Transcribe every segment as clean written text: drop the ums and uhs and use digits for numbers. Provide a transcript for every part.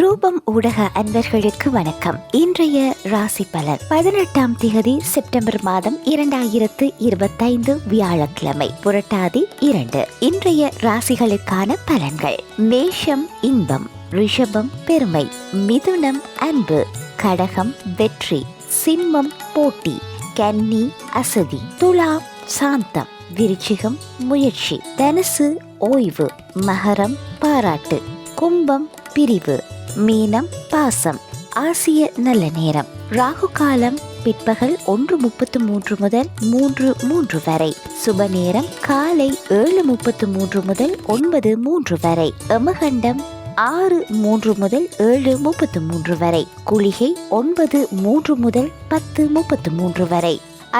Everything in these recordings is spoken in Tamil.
ரூபம் ஊடக அன்பர்களுக்கு வணக்கம். இன்றைய ராசி பலன் 18ஆம் தேதி செப்டம்பர் மாதம் 2025 வியாழக்கிழமை, புரட்டாதி 2. இன்றைய ராசிகளுக்கான பலன்கள். மேஷம் இன்பம், ரிஷபம் பெருமை, மிதுனம் அன்பு, கடகம் வெற்றி, சிம்மம் போட்டி, கன்னி அசதி, துலாம் சாந்தம், விருச்சிகம் முயற்சி, தனுசு ஓய்வு, மகரம் பாராட்டு, கும்பம் பிரிவு, மீனம் பாசம். ஆசிய நல்ல நேரம். ராகு காலம் பிற்பகல் 1:33 முதல் 3:03 வரை. சுப நேரம் காலை 7:33 முதல் 9:03 வரை. யமகண்டம் 6:03 முதல் 7:33 வரை. குளிகை 9:03 முதல் 10:33 வரை.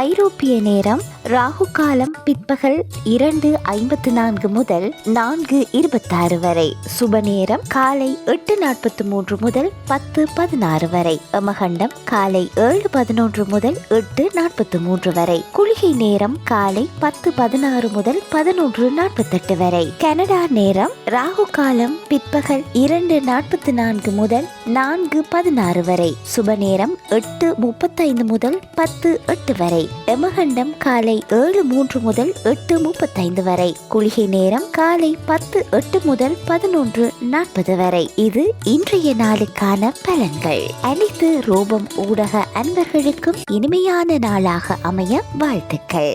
ஐரோப்பிய நேரம் ராகு காலம் பிற்பகல் 2:54 முதல் 4:26 வரை. சுப நேரம் காலை 8:43 முதல் 10:16 வரை. யமகண்டம் காலை 7:11 முதல் 8:43 வரை. குளிகை நேரம் காலை 10:16 முதல் 11:48 வரை. கனடா நேரம் ராகு காலம் பிற்பகல் 2:44 முதல் 4:16 வரை. சுப நேரம் 8:35 முதல் 10:08 வரை. யமகண்டம் காலை 7:03 முதல் 8:35 வரை. குளிகை நேரம் காலை 10:08 முதல் 11:40 வரை. இது இன்றைய நாளுக்கான பலன்கள். அனைத்து ரூபம் ஊடக அன்பர்களுக்கும் இனிமையான நாளாக அமைய வாழ்த்துக்கள்.